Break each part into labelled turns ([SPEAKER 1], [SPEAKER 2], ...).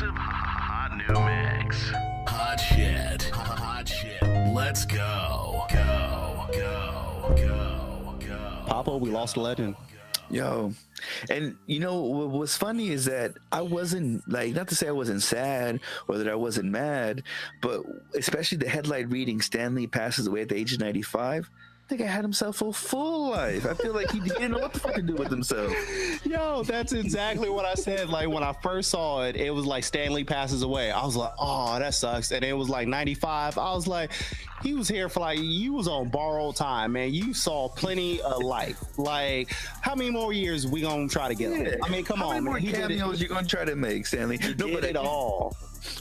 [SPEAKER 1] exclusive hot new mix. Hot shit. Hot shit. Let's go. Go.
[SPEAKER 2] Papa, we lost a legend.
[SPEAKER 3] Yo, and you know what's funny is that I wasn't like, not to say I wasn't sad or that I wasn't mad, but especially the headline reading Stanley passes away at the age of 95. I think I had himself a full life. I feel like he didn't know what the fuck to do with himself.
[SPEAKER 2] Yo, that's exactly what I said. Like when I first saw it, it was like Stanley passes away. I was like, oh, that sucks. And it was like 95. I was like, he was here for like, you was on borrowed time, man. You saw plenty of life. Like, how many more years we gonna try to get?
[SPEAKER 3] Yeah.
[SPEAKER 2] I mean, come
[SPEAKER 3] How
[SPEAKER 2] on,
[SPEAKER 3] many
[SPEAKER 2] man.
[SPEAKER 3] more cameos you gonna try to make, Stanley?
[SPEAKER 2] He did it all.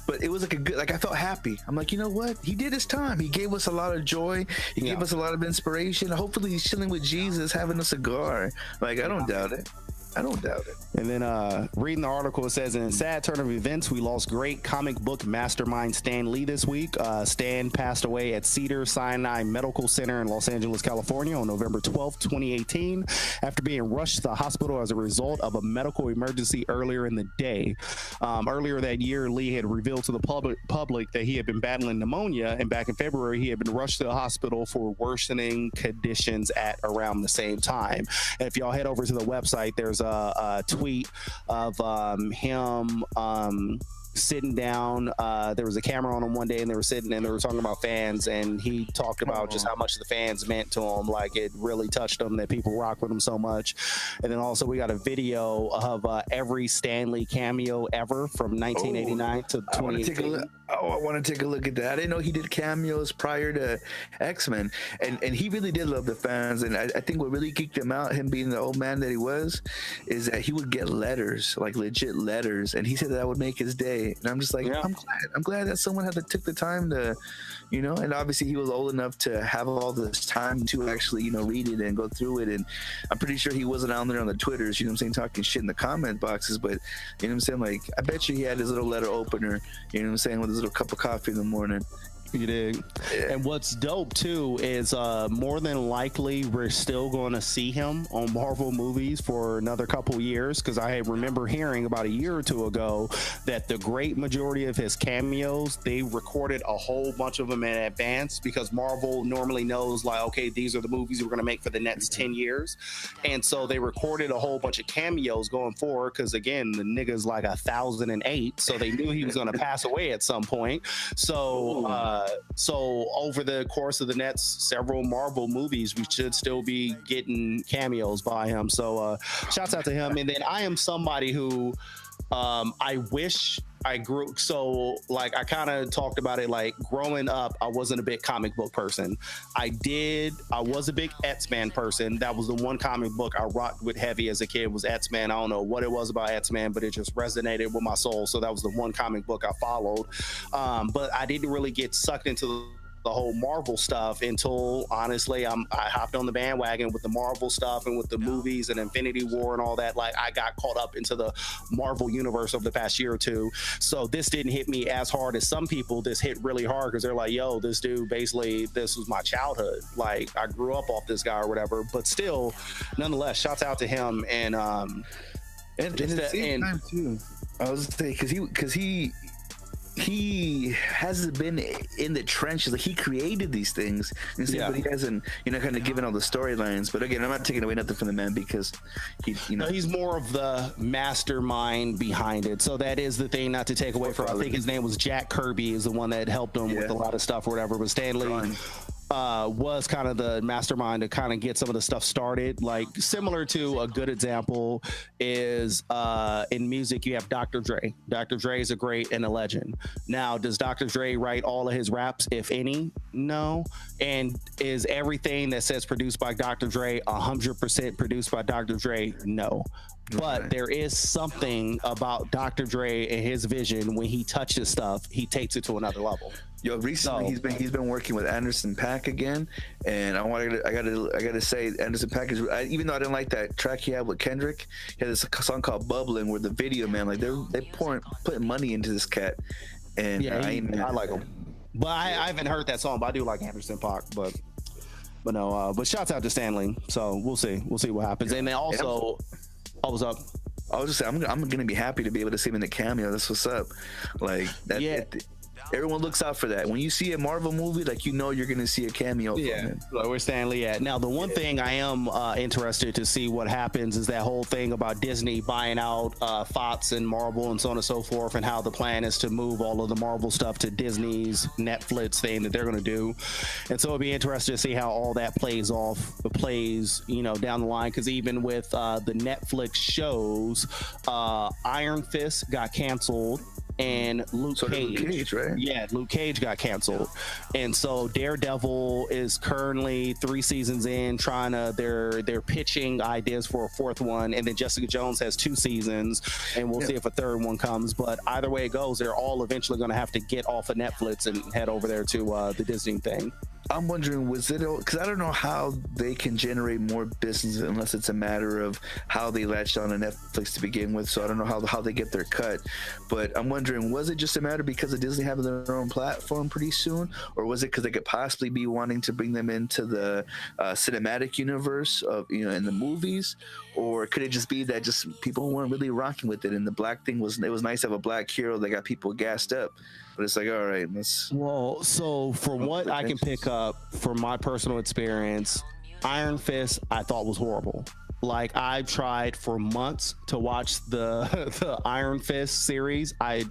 [SPEAKER 3] But it was like a good, like I felt happy. I'm like, you know what? He did his time. He gave us a lot of joy. He gave us a lot of inspiration. Hopefully he's chilling with Jesus, having a cigar. Like, I don't doubt it. I don't doubt it.
[SPEAKER 2] And then reading the article, it says, in a sad turn of events, we lost great comic book mastermind Stan Lee this week. Stan passed away at Cedars-Sinai Medical Center in Los Angeles, California on November 12th, 2018, after being rushed to the hospital as a result of a medical emergency earlier in the day. Earlier that year, Lee had revealed to the public that he had been battling pneumonia, and back in February, he had been rushed to the hospital for worsening conditions at around the same time. And if y'all head over to the website, there's a tweet of him sitting down. There was a camera on him one day, and they were sitting and they were talking about fans, and he talked about just how much the fans meant to him. Like, it really touched him that people rock with him so much. And then also we got a video of every Stanley cameo ever from 1989 to 2018.
[SPEAKER 3] I want to take a look at that. I didn't know he did cameos prior to X-Men, and he really did love the fans. And I think what really geeked him out, him being the old man that he was, is that he would get letters, like legit letters, and he said that would make his day. And I'm just like, I'm glad that someone took the time to, you know. And obviously he was old enough to have all this time to actually, you know, read it and go through it. And I'm pretty sure he wasn't out there on the Twitters, you know what I'm saying, talking shit in the comment boxes. But you know what I'm saying, like, I bet you he had his little letter opener, you know what I'm saying, with his little cup of coffee in the morning.
[SPEAKER 2] You did.
[SPEAKER 3] Yeah.
[SPEAKER 2] And what's dope too is more than likely we're still going to see him on Marvel movies for another couple years, because I remember hearing about a year or two ago that the great majority of his cameos, they recorded a whole bunch of them in advance, because Marvel normally knows, like, okay, these are the movies we're going to make for the next 10 years. And so they recorded a whole bunch of cameos going forward, because again, the nigga's like 1,008, so they knew he was going to pass away at some point. So over the course of the next several Marvel movies, we should still be getting cameos by him. So shouts out to him. And then I am somebody who I wish I grew. So like, I kind of talked about it, like growing up, I wasn't a big comic book person. I was a big X-Men person. That was the one comic book I rocked with heavy as a kid, was X-Men. I don't know what it was about X-Men, but it just resonated with my soul. So that was the one comic book I followed. But I didn't really get sucked into the whole Marvel stuff until, honestly, I hopped on the bandwagon with the Marvel stuff and with the movies and Infinity War and all that. Like, I got caught up into the Marvel universe over the past year or two. So this didn't hit me as hard as some people. This hit really hard because they're like, yo, this dude, basically, this was my childhood. Like, I grew up off this guy or whatever. But still, nonetheless, shouts out to him. And
[SPEAKER 3] at the same time too, I was saying, because he hasn't been in the trenches. Like, he created these things, but he hasn't, you know, kind of given all the storylines. But again, I'm not taking away nothing from the man, because he, you know,
[SPEAKER 2] he's more of the mastermind behind it. So that is the thing not to take away from. I think his name was Jack Kirby, is the one that helped him with a lot of stuff or whatever. But Stan Lee was kind of the mastermind to kind of get some of the stuff started. Like, similar to, a good example is in music, you have Dr. Dre. Dr. Dre is a great and a legend. Now, does Dr. Dre write all of his raps, if any? No. And is everything that says produced by Dr. Dre 100% produced by Dr. Dre? No. But there is something about Dr. Dre and his vision. When he touches stuff, he takes it to another level.
[SPEAKER 3] Yo, recently he's been working with Anderson .Paak again, and I gotta say, Anderson .Paak is, even though I didn't like that track he had with Kendrick, he had this song called "Bubbling," where the video, man, like they putting money into this cat, and
[SPEAKER 2] I like him. But I haven't heard that song, but I do like Anderson .Paak. But no, but shouts out to Stanley. So we'll see what happens. And then also, what's up?
[SPEAKER 3] I was just saying, I'm gonna be happy to be able to see him in the cameo. That's what's up. Like that.
[SPEAKER 2] Yeah.
[SPEAKER 3] Everyone looks out for that. When you see a Marvel movie, like, you know, you're gonna see a cameo from him.
[SPEAKER 2] Like where Stan Lee at. Now, the one thing I am interested to see what happens is that whole thing about Disney buying out Fox and Marvel and so on and so forth, and how the plan is to move all of the Marvel stuff to Disney's Netflix thing that they're going to do. And so it'll be interesting to see how all that plays, you know, down the line. Because even with the Netflix shows, Iron Fist got canceled. And Luke Cage,
[SPEAKER 3] right?
[SPEAKER 2] Yeah, Luke Cage got canceled, and so Daredevil is currently 3 seasons in, they're pitching ideas for a 4th one, and then Jessica Jones has 2 seasons, and we'll see if a 3rd one comes. But either way it goes, they're all eventually going to have to get off of Netflix and head over there to the Disney thing.
[SPEAKER 3] I'm wondering, because I don't know how they can generate more business unless it's a matter of how they latched on to Netflix to begin with. So I don't know how they get their cut. But I'm wondering, was it just a matter because of Disney having their own platform pretty soon? Or was it because they could possibly be wanting to bring them into the cinematic universe of, you know, in the movies? Or could it just be that just people weren't really rocking with it, and the black thing it was nice to have a black hero that got people gassed up? But it's like, all right, let's.
[SPEAKER 2] Well, so for what I can pick up from my personal experience, Iron Fist I thought was horrible. Like, I tried for months to watch the Iron Fist series. I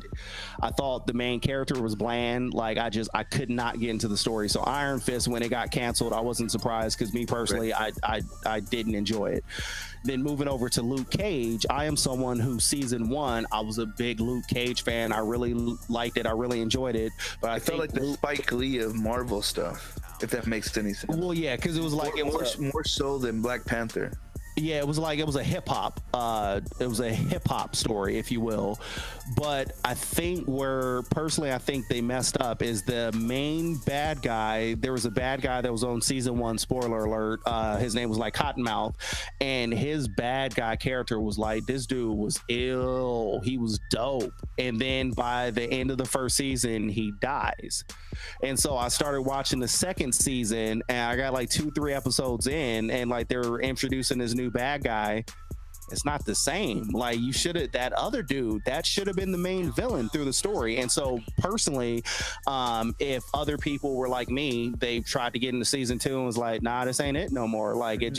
[SPEAKER 2] thought the main character was bland. Like, I could not get into the story. So Iron Fist, when it got canceled, I wasn't surprised, because me personally, I didn't enjoy it. Then moving over to Luke Cage, I am someone who season 1, I was a big Luke Cage fan. I really liked it. I really enjoyed it. But I
[SPEAKER 3] felt like the Spike Lee of Marvel stuff, if that makes any sense.
[SPEAKER 2] Well, yeah, because it was like
[SPEAKER 3] more so than Black Panther.
[SPEAKER 2] Yeah, it was a hip hop. It was a hip hop story, if you will. But I think I think they messed up is the main bad guy. There was a bad guy that was on season 1. Spoiler alert. His name was like Cottonmouth, and his bad guy character was like, this dude was ill. He was dope. And then by the end of the 1st season, he dies. And so I started watching the 2nd season, and I got like 2-3 episodes in, and like they were introducing this new bad guy. It's not the same. Like, that other dude, that should have been the main villain through the story. And so personally, if other people were like me, they tried to get into season 2 and was like, nah, this ain't it no more. Like, it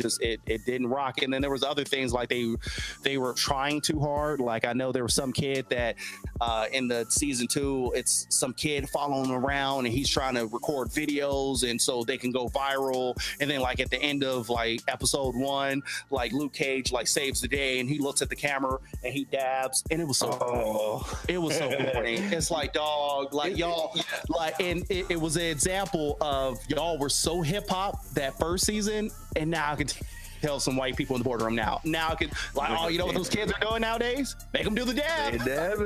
[SPEAKER 2] didn't rock. And then there was other things, like they were trying too hard. Like, I know there was some kid that in the season 2, it's some kid following him around, and he's trying to record videos, and so they can go viral. And then like at the end of like episode 1, like Luke Cage like saves the day, and he looks at the camera and he dabs, and it was so it was so corny. It's like, dog, like y'all, like, and it was an example of y'all were so hip hop that 1st season, and now I can tell some white people in the boardroom now I could, like, oh, you know what those kids are doing nowadays? Make them do the dab. Dab.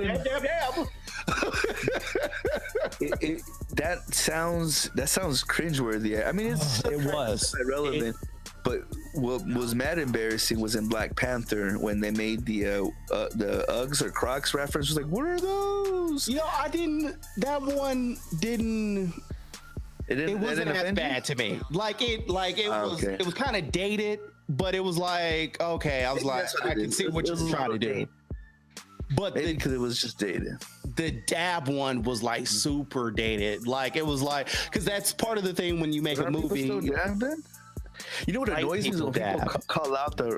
[SPEAKER 3] That sounds cringeworthy. I mean, it was irrelevant. But what was mad embarrassing was in Black Panther when they made the Uggs or Crocs reference. It was like, what are those?
[SPEAKER 2] You know, that one didn't. It wasn't as bad to me. It was kind of dated, but it was like, okay, I was like, I can see what you're trying to do. But
[SPEAKER 3] maybe because it was just dated.
[SPEAKER 2] The dab one was like super dated. Like, it was like, because that's part of the thing when you make a movie.
[SPEAKER 3] You know what annoys me is when people call out
[SPEAKER 2] that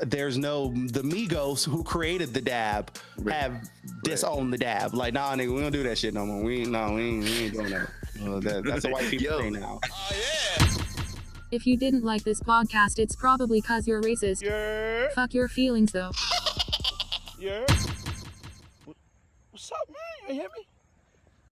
[SPEAKER 2] there's the Migos who created the dab have disowned the dab. Like, nah, nigga, we don't do that shit no more. We ain't doing that. That's a white people thing now. Oh, yeah.
[SPEAKER 4] If you didn't like this podcast, it's probably cause you're racist.
[SPEAKER 5] Yeah.
[SPEAKER 4] Fuck your feelings though.
[SPEAKER 5] Yeah. What's up, man? You hear me?